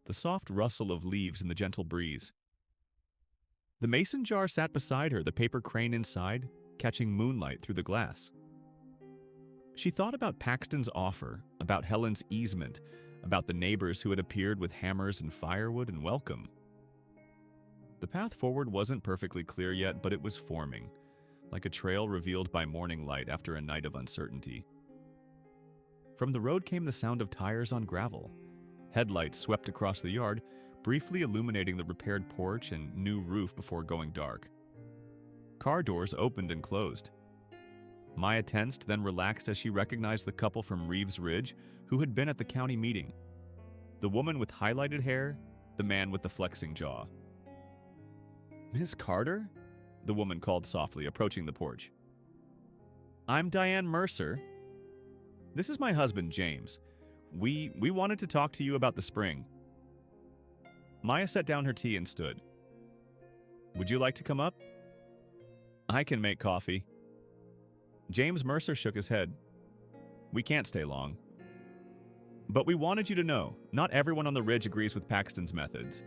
the soft rustle of leaves in the gentle breeze. The mason jar sat beside her, the paper crane inside, catching moonlight through the glass. She thought about Paxton's offer, about Helen's easement, about the neighbors who had appeared with hammers and firewood and welcome. The path forward wasn't perfectly clear yet, but it was forming, like a trail revealed by morning light after a night of uncertainty. From the road came the sound of tires on gravel. Headlights swept across the yard, briefly illuminating the repaired porch and new roof before going dark. Car doors opened and closed. Maya tensed, then relaxed as she recognized the couple from Reeves Ridge who had been at the county meeting. The woman with highlighted hair, the man with the flexing jaw. "Miss Carter?" the woman called softly, approaching the porch. "I'm Diane Mercer. This is my husband, James. We wanted to talk to you about the spring." Maya set down her tea and stood. "Would you like to come up?" "I can make coffee." James Mercer shook his head. "We can't stay long. But we wanted you to know, not everyone on the ridge agrees with Paxton's methods."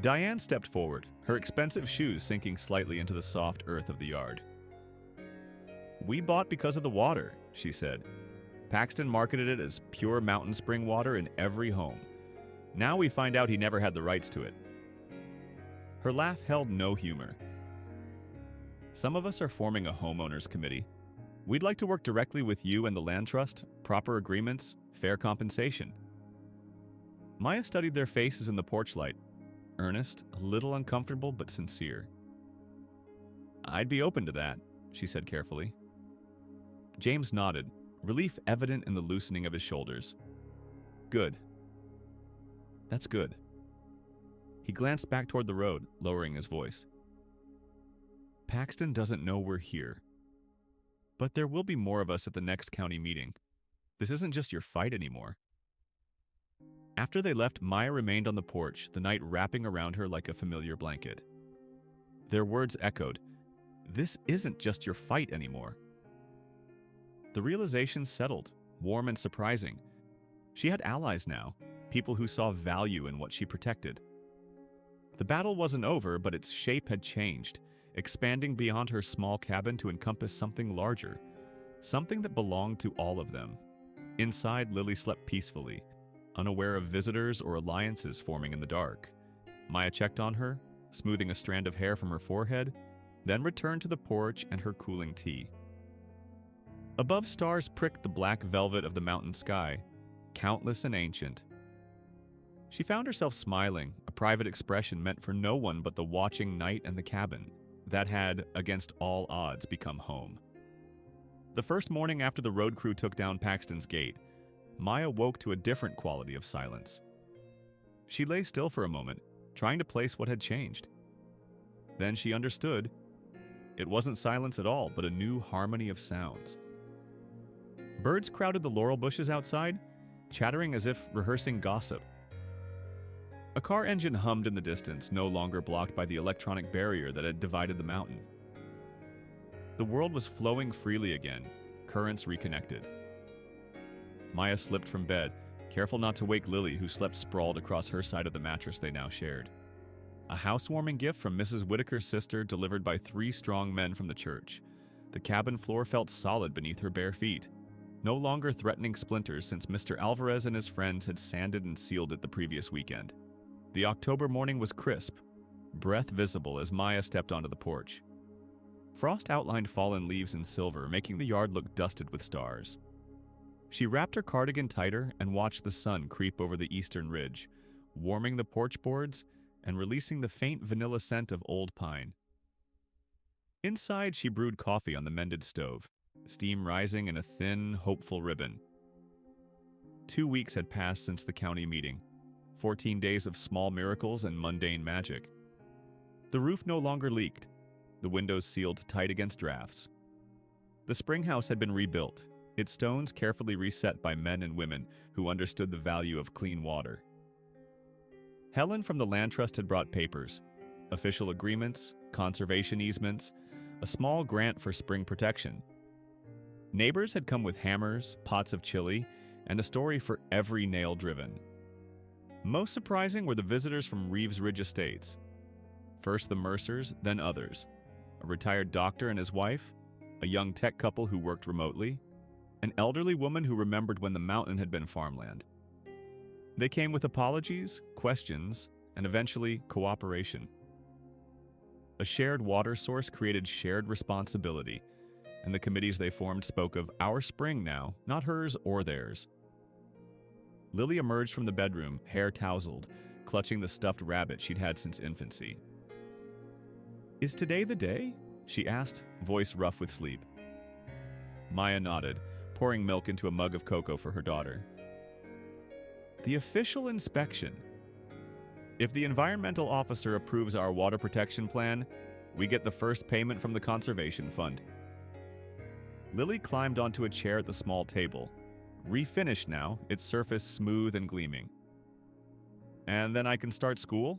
Diane stepped forward, her expensive shoes sinking slightly into the soft earth of the yard. "We bought because of the water," she said. "Paxton marketed it as pure mountain spring water in every home. Now we find out he never had the rights to it." Her laugh held no humor. "Some of us are forming a homeowners committee. We'd like to work directly with you and the land trust, proper agreements, fair compensation. Maya studied their faces in the porch light, earnest, a little uncomfortable, but sincere. I'd be open to that, she said carefully. James nodded, relief evident in the loosening of his shoulders. Good. That's good. He glanced back toward the road, lowering his voice. Paxton doesn't know we're here. But there will be more of us at the next county meeting. This isn't just your fight anymore. After they left, Maya remained on the porch, the night wrapping around her like a familiar blanket. Their words echoed. This isn't just your fight anymore. The realization settled, warm and surprising. She had allies now, people who saw value in what she protected. The battle wasn't over, but its shape had changed, expanding beyond her small cabin to encompass something larger, something that belonged to all of them. Inside, Lily slept peacefully, unaware of visitors or alliances forming in the dark. Maya checked on her, smoothing a strand of hair from her forehead, then returned to the porch and her cooling tea. Above, stars pricked the black velvet of the mountain sky, countless and ancient. She found herself smiling, a private expression meant for no one but the watching night and the cabin, that had, against all odds, become home. The first morning after the road crew took down Paxton's Gate, Maya woke to a different quality of silence. She lay still for a moment, trying to place what had changed. Then she understood. It wasn't silence at all, but a new harmony of sounds. Birds crowded the laurel bushes outside, chattering as if rehearsing gossip. A car engine hummed in the distance, no longer blocked by the electronic barrier that had divided the mountain. The world was flowing freely again, currents reconnected. Maya slipped from bed, careful not to wake Lily, who slept sprawled across her side of the mattress they now shared. A housewarming gift from Mrs. Whitaker's sister delivered by 3 strong men from the church. The cabin floor felt solid beneath her bare feet, no longer threatening splinters since Mr. Alvarez and his friends had sanded and sealed it the previous weekend. The October morning was crisp, breath visible as Maya stepped onto the porch. Frost outlined fallen leaves in silver, making the yard look dusted with stars. She wrapped her cardigan tighter and watched the sun creep over the eastern ridge, warming the porch boards and releasing the faint vanilla scent of old pine. Inside, she brewed coffee on the mended stove, steam rising in a thin, hopeful ribbon. 2 weeks had passed since the county meeting, 14 days of small miracles and mundane magic. The roof no longer leaked, the windows sealed tight against drafts. The spring house had been rebuilt, its stones carefully reset by men and women who understood the value of clean water. Helen from the land trust had brought papers, official agreements, conservation easements, a small grant for spring protection. Neighbors had come with hammers, pots of chili, and a story for every nail driven. Most surprising were the visitors from Reeves Ridge Estates. First the Mercers, then others. A retired doctor and his wife, a young tech couple who worked remotely, an elderly woman who remembered when the mountain had been farmland. They came with apologies, questions, and eventually cooperation. A shared water source created shared responsibility, and the committees they formed spoke of our spring now, not hers or theirs. Lily emerged from the bedroom, hair tousled, clutching the stuffed rabbit she'd had since infancy. Is today the day? She asked, voice rough with sleep. Maya nodded, pouring milk into a mug of cocoa for her daughter. The official inspection. If the environmental officer approves our water protection plan, we get the first payment from the conservation fund. Lily climbed onto a chair at the small table, refinished now, its surface smooth and gleaming. And then I can start school?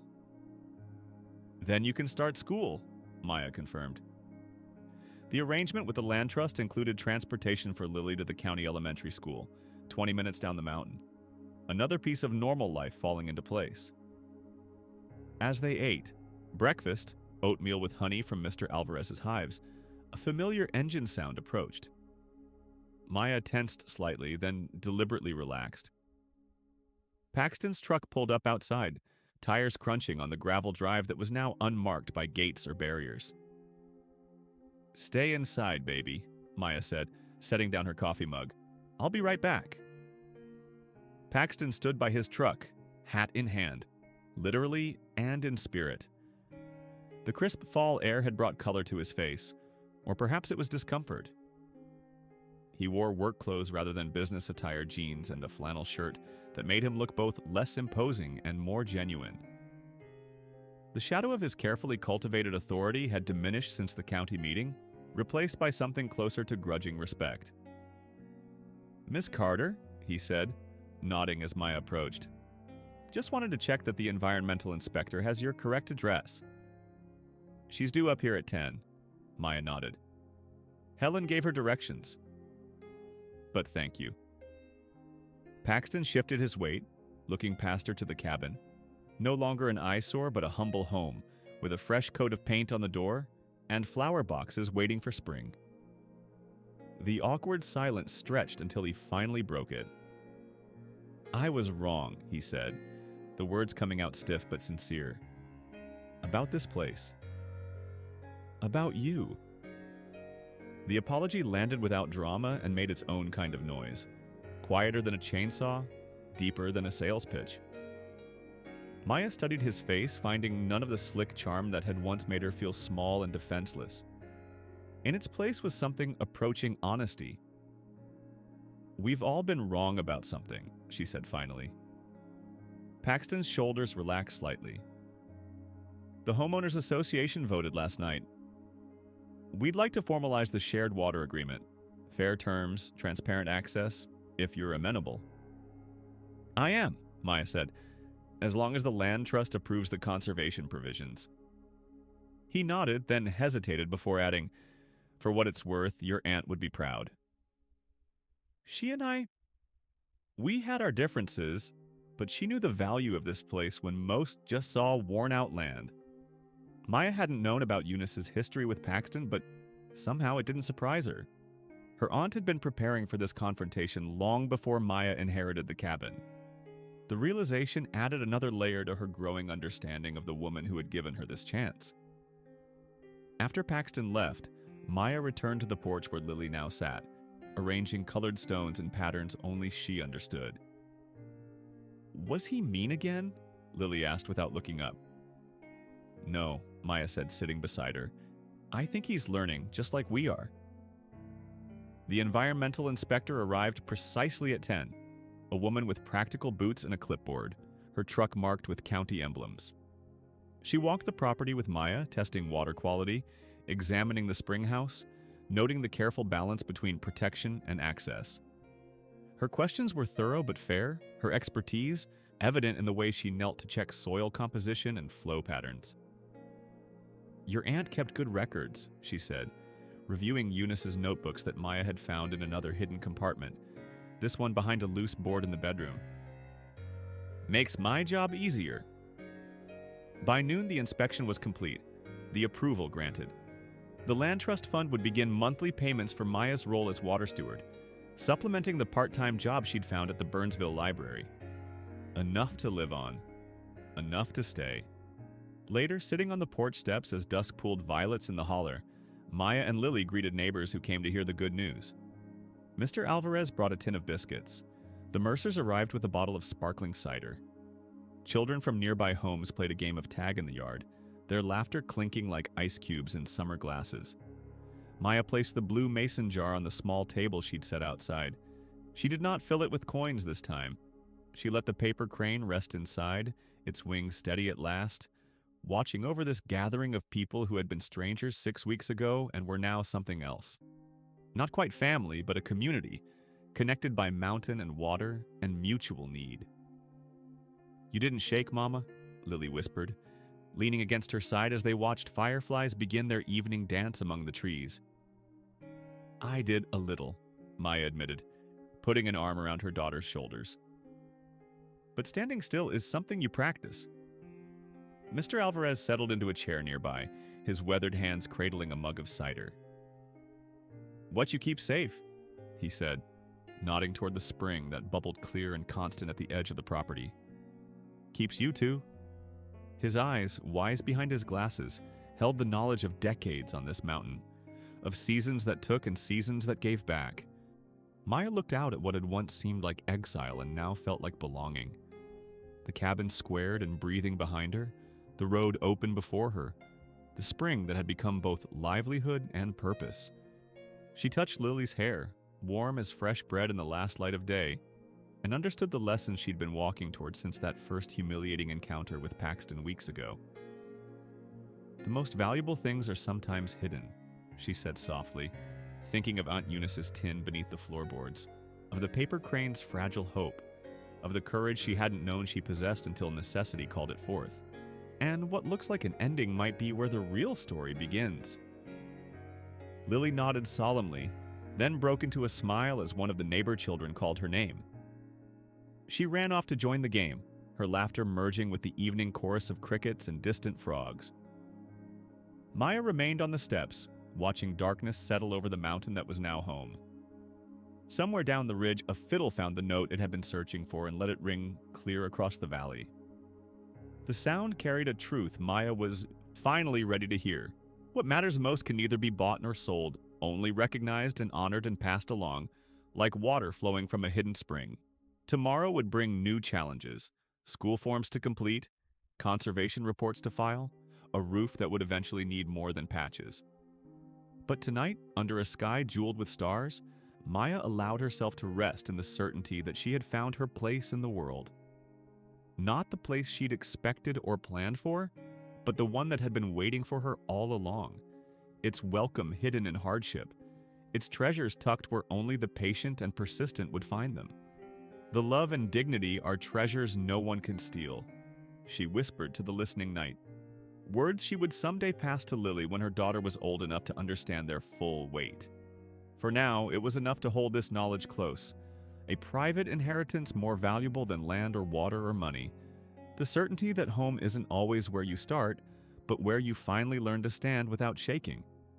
Then you can start school, Maya confirmed. The arrangement with the land trust included transportation for Lily to the county elementary school, 20 minutes down the mountain. Another piece of normal life falling into place. As they ate, breakfast, oatmeal with honey from Mr. Alvarez's hives, a familiar engine sound approached. Maya tensed slightly, then deliberately relaxed. Paxton's truck pulled up outside, tires crunching on the gravel drive that was now unmarked by gates or barriers. Stay inside, baby, Maya said, setting down her coffee mug. "I'll be right back." Paxton stood by his truck, hat in hand, literally and in spirit. The crisp fall air had brought color to his face, or perhaps it was discomfort. He wore work clothes rather than business-attire jeans and a flannel shirt that made him look both less imposing and more genuine. The shadow of his carefully cultivated authority had diminished since the county meeting, replaced by something closer to grudging respect. "Miss Carter," he said, nodding as Maya approached. "Just wanted to check that the environmental inspector has your correct address." "She's due up here at 10, Maya nodded. "Helen gave her directions." "But thank you." Paxton shifted his weight, looking past her to the cabin. No longer an eyesore, but a humble home, with a fresh coat of paint on the door and flower boxes waiting for spring. The awkward silence stretched until he finally broke it. "I was wrong," he said, the words coming out stiff but sincere. "About this place. About you." The apology landed without drama and made its own kind of noise. Quieter than a chainsaw, deeper than a sales pitch. Maya studied his face, finding none of the slick charm that had once made her feel small and defenseless. In its place was something approaching honesty. "We've all been wrong about something," she said finally. Paxton's shoulders relaxed slightly. "The Homeowners Association voted last night. We'd like to formalize the shared water agreement. Fair terms, transparent access, if you're amenable." "I am," Maya said, "as long as the land trust approves the conservation provisions." He nodded, then hesitated before adding, "For what it's worth, your aunt would be proud." "She and we had our differences, but she knew the value of this place when most just saw worn-out land." Maya hadn't known about Eunice's history with Paxton, but somehow it didn't surprise her. Her aunt had been preparing for this confrontation long before Maya inherited the cabin. The realization added another layer to her growing understanding of the woman who had given her this chance. After Paxton left, Maya returned to the porch where Lily now sat, arranging colored stones in patterns only she understood. "Was he mean again?" Lily asked without looking up. "No," Maya said, sitting beside her. "I think he's learning, just like we are." The environmental inspector arrived precisely at 10, a woman with practical boots and a clipboard, her truck marked with county emblems. She walked the property with Maya, testing water quality, examining the spring house, noting the careful balance between protection and access. Her questions were thorough but fair, her expertise evident in the way she knelt to check soil composition and flow patterns. "Your aunt kept good records," she said, reviewing Eunice's notebooks that Maya had found in another hidden compartment, this one behind a loose board in the bedroom. "Makes my job easier." By noon, the inspection was complete, the approval granted. The Land Trust Fund would begin monthly payments for Maya's role as water steward, supplementing the part-time job she'd found at the Burnsville Library. Enough to live on. Enough to stay. Later, sitting on the porch steps as dusk pulled violets in the holler, Maya and Lily greeted neighbors who came to hear the good news. Mr. Alvarez brought a tin of biscuits. The Mercers arrived with a bottle of sparkling cider. Children from nearby homes played a game of tag in the yard, their laughter clinking like ice cubes in summer glasses. Maya placed the blue mason jar on the small table she'd set outside. She did not fill it with coins this time. She let the paper crane rest inside, its wings steady at last, watching over this gathering of people who had been strangers 6 weeks ago and were now something else. Not quite family, but a community, connected by mountain and water and mutual need. "You didn't shake, Mama?" Lily whispered, leaning against her side as they watched fireflies begin their evening dance among the trees. "I did a little," Maya admitted, putting an arm around her daughter's shoulders. "But standing still is something you practice." Mr. Alvarez settled into a chair nearby, his weathered hands cradling a mug of cider. "What you keep safe," he said, nodding toward the spring that bubbled clear and constant at the edge of the property. "Keeps you too." His eyes, wise behind his glasses, held the knowledge of decades on this mountain, of seasons that took and seasons that gave back. Maya looked out at what had once seemed like exile and now felt like belonging. The cabin squared and breathing behind her, the road open before her, the spring that had become both livelihood and purpose. She touched Lily's hair, warm as fresh bread in the last light of day, and understood the lesson she'd been walking toward since that first humiliating encounter with Paxton weeks ago. "The most valuable things are sometimes hidden," she said softly, thinking of Aunt Eunice's tin beneath the floorboards, of the paper crane's fragile hope, of the courage she hadn't known she possessed until necessity called it forth, and what looks like an ending might be where the real story begins. Lily nodded solemnly, then broke into a smile as one of the neighbor children called her name. She ran off to join the game, her laughter merging with the evening chorus of crickets and distant frogs. Maya remained on the steps, watching darkness settle over the mountain that was now home. Somewhere down the ridge, a fiddle found the note it had been searching for and let it ring clear across the valley. The sound carried a truth Maya was finally ready to hear. What matters most can neither be bought nor sold, only recognized and honored and passed along, like water flowing from a hidden spring. Tomorrow would bring new challenges, school forms to complete, conservation reports to file, a roof that would eventually need more than patches. But tonight, under a sky jeweled with stars, Maya allowed herself to rest in the certainty that she had found her place in the world. Not the place she'd expected or planned for, but the one that had been waiting for her all along. Its welcome hidden in hardship, its treasures tucked where only the patient and persistent would find them. "The love and dignity are treasures no one can steal," she whispered to the listening night. Words she would someday pass to Lily when her daughter was old enough to understand their full weight. For now, it was enough to hold this knowledge close, a private inheritance more valuable than land or water or money, the certainty that home isn't always where you start, but where you finally learn to stand without shaking.